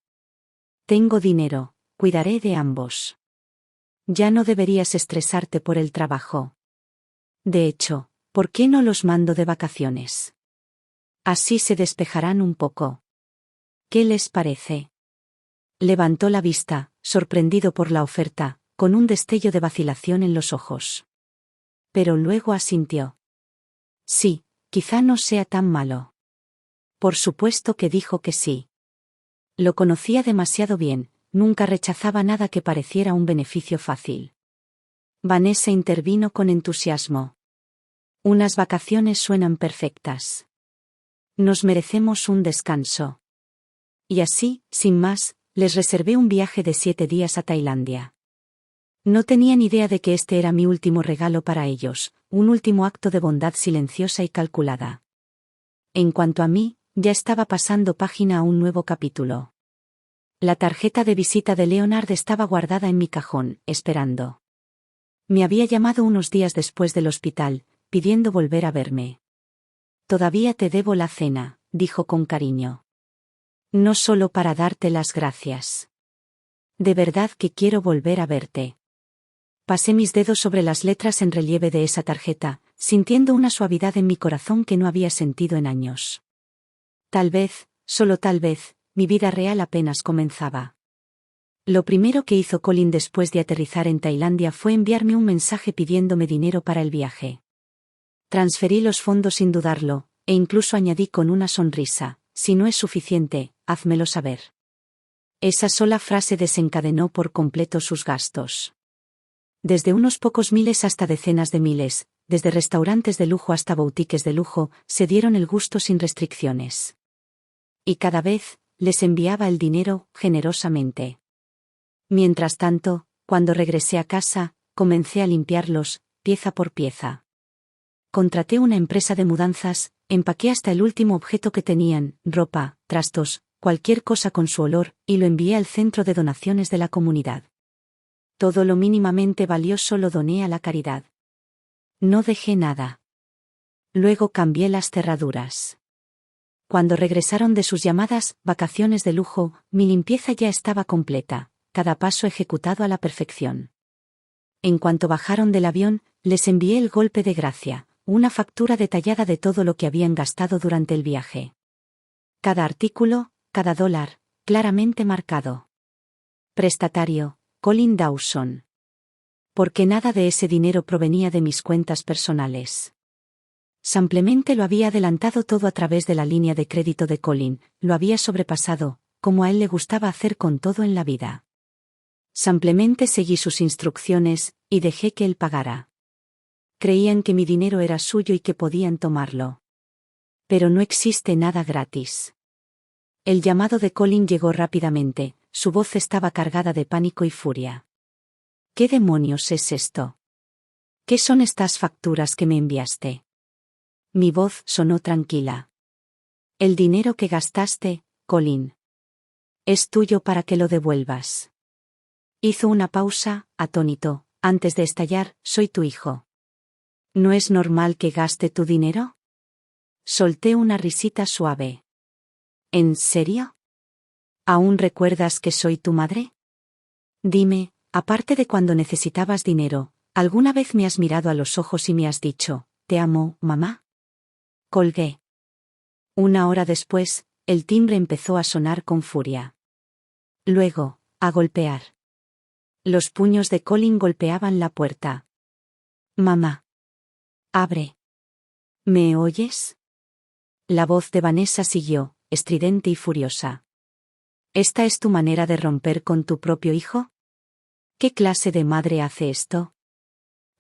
Tengo dinero, cuidaré de ambos. Ya no deberías estresarte por el trabajo. De hecho, ¿por qué no los mando de vacaciones? Así se despejarán un poco. ¿Qué les parece?». Levantó la vista, sorprendido por la oferta, con un destello de vacilación en los ojos. Pero luego asintió. «Sí, quizá no sea tan malo». Por supuesto que dijo que sí. Lo conocía demasiado bien, nunca rechazaba nada que pareciera un beneficio fácil. Vanessa intervino con entusiasmo. «Unas vacaciones suenan perfectas. Nos merecemos un descanso». Y así, sin más, les reservé un viaje de 7 días a Tailandia. No tenían idea de que este era mi último regalo para ellos, un último acto de bondad silenciosa y calculada. En cuanto a mí, ya estaba pasando página a un nuevo capítulo. La tarjeta de visita de Leonard estaba guardada en mi cajón, esperando. Me había llamado unos días después del hospital, pidiendo volver a verme. «Todavía te debo la cena», dijo con cariño. «No solo para darte las gracias. De verdad que quiero volver a verte». Pasé mis dedos sobre las letras en relieve de esa tarjeta, sintiendo una suavidad en mi corazón que no había sentido en años. Tal vez, solo tal vez, mi vida real apenas comenzaba. Lo primero que hizo Colin después de aterrizar en Tailandia fue enviarme un mensaje pidiéndome dinero para el viaje. Transferí los fondos sin dudarlo, e incluso añadí con una sonrisa: «Si no es suficiente, házmelo saber». Esa sola frase desencadenó por completo sus gastos. Desde unos pocos miles hasta decenas de miles, desde restaurantes de lujo hasta boutiques de lujo, se dieron el gusto sin restricciones. Y cada vez, les enviaba el dinero, generosamente. Mientras tanto, cuando regresé a casa, comencé a limpiarlos, pieza por pieza. Contraté una empresa de mudanzas, empaqué hasta el último objeto que tenían, ropa, trastos, cualquier cosa con su olor, y lo envié al centro de donaciones de la comunidad. Todo lo mínimamente valioso lo doné a la caridad. No dejé nada. Luego cambié las cerraduras. Cuando regresaron de sus llamadas vacaciones de lujo, mi limpieza ya estaba completa, cada paso ejecutado a la perfección. En cuanto bajaron del avión, les envié el golpe de gracia, una factura detallada de todo lo que habían gastado durante el viaje. Cada artículo, cada dólar, claramente marcado. Prestatario: Colin Dawson. Porque nada de ese dinero provenía de mis cuentas personales. Simplemente lo había adelantado todo a través de la línea de crédito de Colin, lo había sobrepasado, como a él le gustaba hacer con todo en la vida. Simplemente seguí sus instrucciones, y dejé que él pagara. Creían que mi dinero era suyo y que podían tomarlo. Pero no existe nada gratis. El llamado de Colin llegó rápidamente, su voz estaba cargada de pánico y furia. ¿Qué demonios es esto? ¿Qué son estas facturas que me enviaste? Mi voz sonó tranquila. El dinero que gastaste, Colin. Es tuyo para que lo devuelvas. Hizo una pausa, atónito, antes de estallar, soy tu hijo. ¿No es normal que gaste tu dinero? Solté una risita suave. ¿En serio? ¿Aún recuerdas que soy tu madre? Dime, aparte de cuando necesitabas dinero, ¿alguna vez me has mirado a los ojos y me has dicho, te amo, mamá? Colgué. Una hora después, el timbre empezó a sonar con furia. Luego, a golpear. Los puños de Colin golpeaban la puerta. Mamá. Abre. ¿Me oyes? La voz de Vanessa siguió, estridente y furiosa. ¿Esta es tu manera de romper con tu propio hijo? ¿Qué clase de madre hace esto?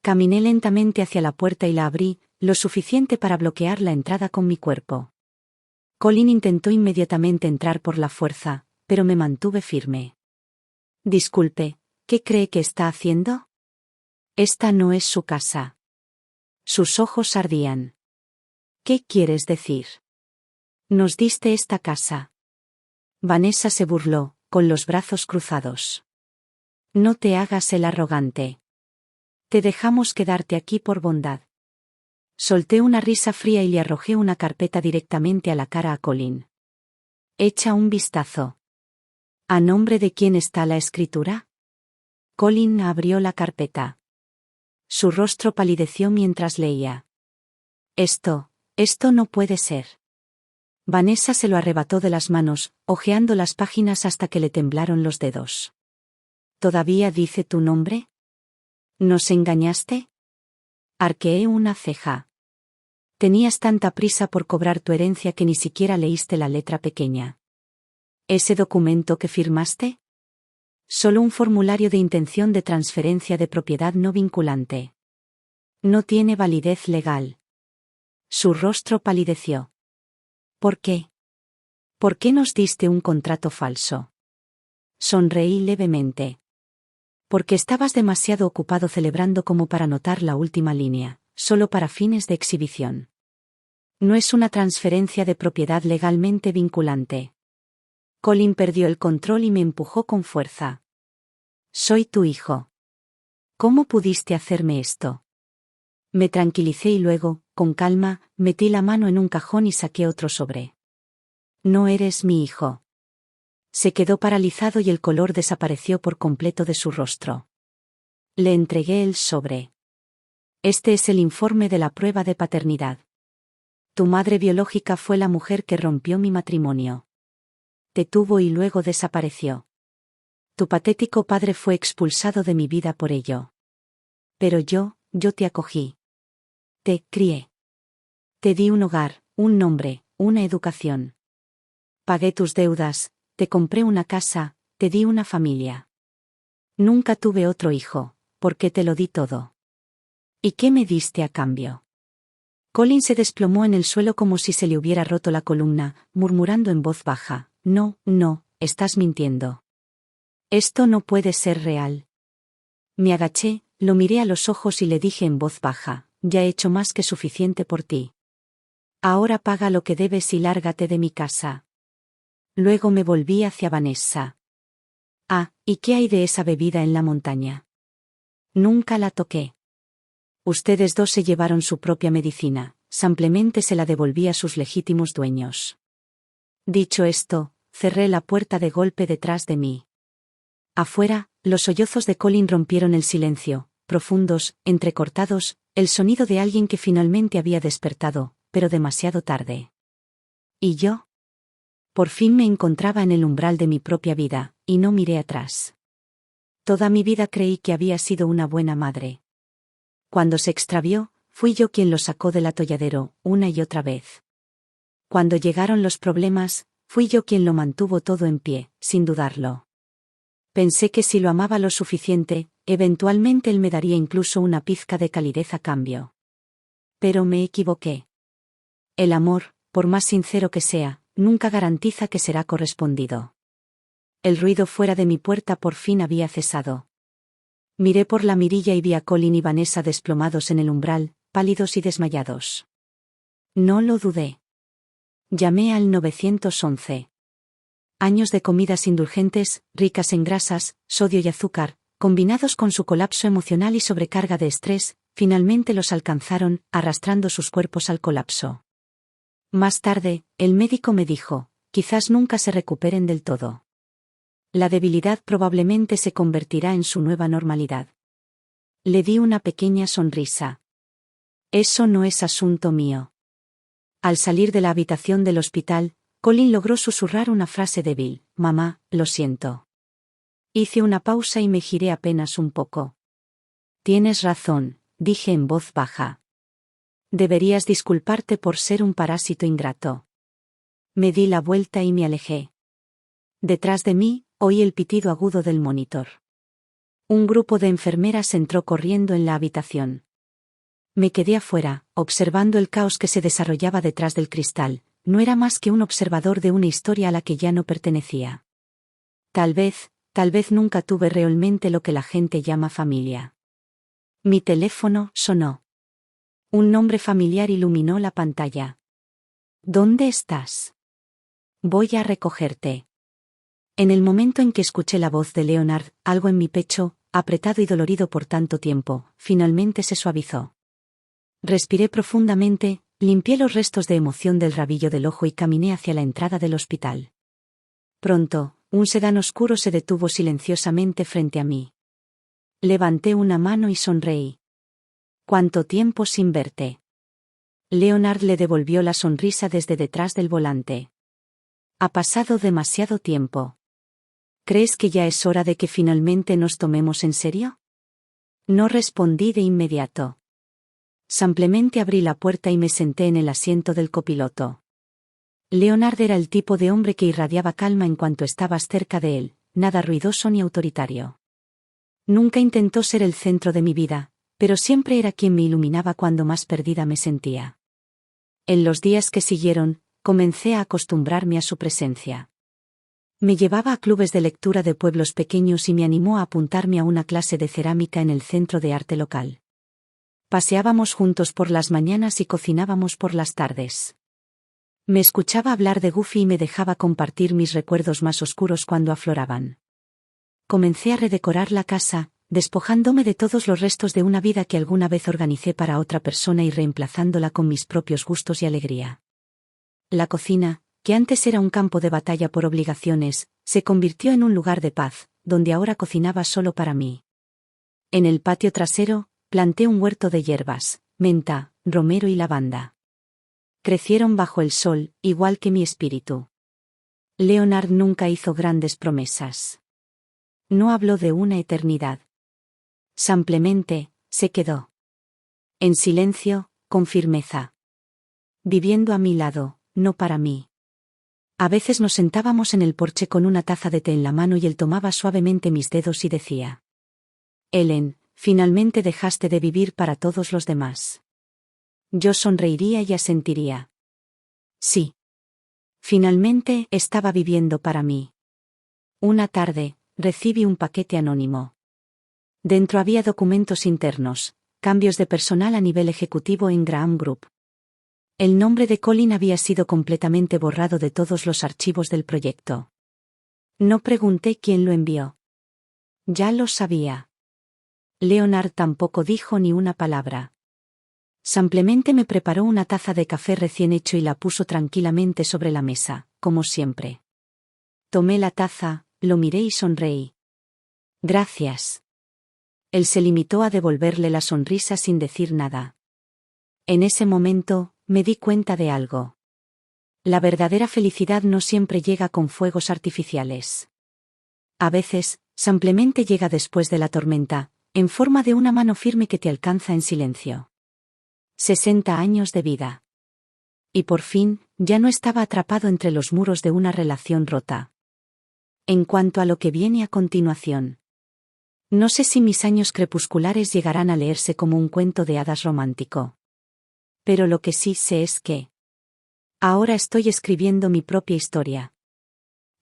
Caminé lentamente hacia la puerta y la abrí, lo suficiente para bloquear la entrada con mi cuerpo. Colin intentó inmediatamente entrar por la fuerza, pero me mantuve firme. Disculpe, ¿qué cree que está haciendo? Esta no es su casa. Sus ojos ardían. ¿Qué quieres decir? Nos diste esta casa. Vanessa se burló, con los brazos cruzados. No te hagas el arrogante. Te dejamos quedarte aquí por bondad. Solté una risa fría y le arrojé una carpeta directamente a la cara a Colin. Echa un vistazo. ¿A nombre de quién está la escritura? Colin abrió la carpeta. Su rostro palideció mientras leía. Esto no puede ser. Vanessa se lo arrebató de las manos, hojeando las páginas hasta que le temblaron los dedos. ¿Todavía dice tu nombre? ¿Nos engañaste? Arqueé una ceja. Tenías tanta prisa por cobrar tu herencia que ni siquiera leíste la letra pequeña. ¿Ese documento que firmaste? Solo un formulario de intención de transferencia de propiedad no vinculante. No tiene validez legal. Su rostro palideció. ¿Por qué? ¿Por qué nos diste un contrato falso? Sonreí levemente. Porque estabas demasiado ocupado celebrando como para notar la última línea, solo para fines de exhibición. No es una transferencia de propiedad legalmente vinculante. Colin perdió el control y me empujó con fuerza. Soy tu hijo. ¿Cómo pudiste hacerme esto? Me tranquilicé y luego, con calma, metí la mano en un cajón y saqué otro sobre. No eres mi hijo. Se quedó paralizado y el color desapareció por completo de su rostro. Le entregué el sobre. Este es el informe de la prueba de paternidad. Tu madre biológica fue la mujer que rompió mi matrimonio. Te tuvo y luego desapareció. Tu patético padre fue expulsado de mi vida por ello. Pero yo te acogí. Te crié. Te di un hogar, un nombre, una educación. Pagué tus deudas, te compré una casa, te di una familia. Nunca tuve otro hijo, porque te lo di todo. ¿Y qué me diste a cambio? Colin se desplomó en el suelo como si se le hubiera roto la columna, murmurando en voz baja, no, estás mintiendo. Esto no puede ser real. Me agaché, lo miré a los ojos y le dije en voz baja, ya he hecho más que suficiente por ti. Ahora paga lo que debes y lárgate de mi casa. Luego me volví hacia Vanessa. Ah, ¿y qué hay de esa bebida en la montaña? Nunca la toqué. Ustedes dos se llevaron su propia medicina, simplemente se la devolví a sus legítimos dueños. Dicho esto, cerré la puerta de golpe detrás de mí. Afuera, los sollozos de Colin rompieron el silencio, profundos, entrecortados, el sonido de alguien que finalmente había despertado, pero demasiado tarde. ¿Y yo? Por fin me encontraba en el umbral de mi propia vida, y no miré atrás. Toda mi vida creí que había sido una buena madre. Cuando se extravió, fui yo quien lo sacó del atolladero, una y otra vez. Cuando llegaron los problemas, fui yo quien lo mantuvo todo en pie, sin dudarlo. Pensé que si lo amaba lo suficiente, eventualmente él me daría incluso una pizca de calidez a cambio. Pero me equivoqué. El amor, por más sincero que sea, nunca garantiza que será correspondido. El ruido fuera de mi puerta por fin había cesado. Miré por la mirilla y vi a Colin y Vanessa desplomados en el umbral, pálidos y desmayados. No lo dudé. Llamé al 911. Años de comidas indulgentes, ricas en grasas, sodio y azúcar, combinados con su colapso emocional y sobrecarga de estrés, finalmente los alcanzaron, arrastrando sus cuerpos al colapso. Más tarde, el médico me dijo, quizás nunca se recuperen del todo. La debilidad probablemente se convertirá en su nueva normalidad. Le di una pequeña sonrisa. Eso no es asunto mío. Al salir de la habitación del hospital, Colin logró susurrar una frase débil, «Mamá, lo siento». Hice una pausa y me giré apenas un poco. Tienes razón, dije en voz baja. Deberías disculparte por ser un parásito ingrato. Me di la vuelta y me alejé. Detrás de mí, oí el pitido agudo del monitor. Un grupo de enfermeras entró corriendo en la habitación. Me quedé afuera, observando el caos que se desarrollaba detrás del cristal. No era más que un observador de una historia a la que ya no pertenecía. Tal vez nunca tuve realmente lo que la gente llama familia. Mi teléfono sonó. Un nombre familiar iluminó la pantalla. ¿Dónde estás? Voy a recogerte. En el momento en que escuché la voz de Leonard, algo en mi pecho, apretado y dolorido por tanto tiempo, finalmente se suavizó. Respiré profundamente, limpié los restos de emoción del rabillo del ojo y caminé hacia la entrada del hospital. Pronto, un sedán oscuro se detuvo silenciosamente frente a mí. Levanté una mano y sonreí. ¿Cuánto tiempo sin verte? Leonard le devolvió la sonrisa desde detrás del volante. Ha pasado demasiado tiempo. ¿Crees que ya es hora de que finalmente nos tomemos en serio? No respondí de inmediato. Simplemente abrí la puerta y me senté en el asiento del copiloto. Leonard era el tipo de hombre que irradiaba calma en cuanto estabas cerca de él, nada ruidoso ni autoritario. Nunca intentó ser el centro de mi vida, pero siempre era quien me iluminaba cuando más perdida me sentía. En los días que siguieron, comencé a acostumbrarme a su presencia. Me llevaba a clubes de lectura de pueblos pequeños y me animó a apuntarme a una clase de cerámica en el centro de arte local. Paseábamos juntos por las mañanas y cocinábamos por las tardes. Me escuchaba hablar de Goofy y me dejaba compartir mis recuerdos más oscuros cuando afloraban. Comencé a redecorar la casa, despojándome de todos los restos de una vida que alguna vez organicé para otra persona y reemplazándola con mis propios gustos y alegría. La cocina, que antes era un campo de batalla por obligaciones, se convirtió en un lugar de paz, donde ahora cocinaba solo para mí. En el patio trasero, planté un huerto de hierbas, menta, romero y lavanda. Crecieron bajo el sol, igual que mi espíritu. Leonard nunca hizo grandes promesas. No habló de una eternidad. Simplemente, se quedó. En silencio, con firmeza. Viviendo a mi lado, no para mí. A veces nos sentábamos en el porche con una taza de té en la mano y él tomaba suavemente mis dedos y decía: Ellen, finalmente dejaste de vivir para todos los demás. Yo sonreiría y asentiría. Sí. Finalmente estaba viviendo para mí. Una tarde, recibí un paquete anónimo. Dentro había documentos internos, cambios de personal a nivel ejecutivo en Graham Group. El nombre de Colin había sido completamente borrado de todos los archivos del proyecto. No pregunté quién lo envió. Ya lo sabía. Leonard tampoco dijo ni una palabra. Simplemente me preparó una taza de café recién hecho y la puso tranquilamente sobre la mesa, como siempre. Tomé la taza, lo miré y sonreí. Gracias. Él se limitó a devolverle la sonrisa sin decir nada. En ese momento, me di cuenta de algo. La verdadera felicidad no siempre llega con fuegos artificiales. A veces, simplemente llega después de la tormenta, en forma de una mano firme que te alcanza en silencio. 60 años de vida. Y por fin, ya no estaba atrapado entre los muros de una relación rota. En cuanto a lo que viene a continuación. No sé si mis años crepusculares llegarán a leerse como un cuento de hadas romántico. Pero lo que sí sé es que ahora estoy escribiendo mi propia historia.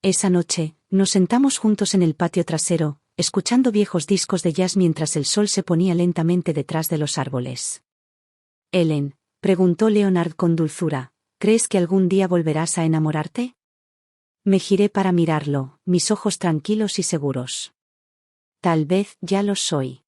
Esa noche, nos sentamos juntos en el patio trasero, escuchando viejos discos de jazz mientras el sol se ponía lentamente detrás de los árboles. Ellen, preguntó Leonard con dulzura, ¿crees que algún día volverás a enamorarte? Me giré para mirarlo, mis ojos tranquilos y seguros. Tal vez ya lo soy.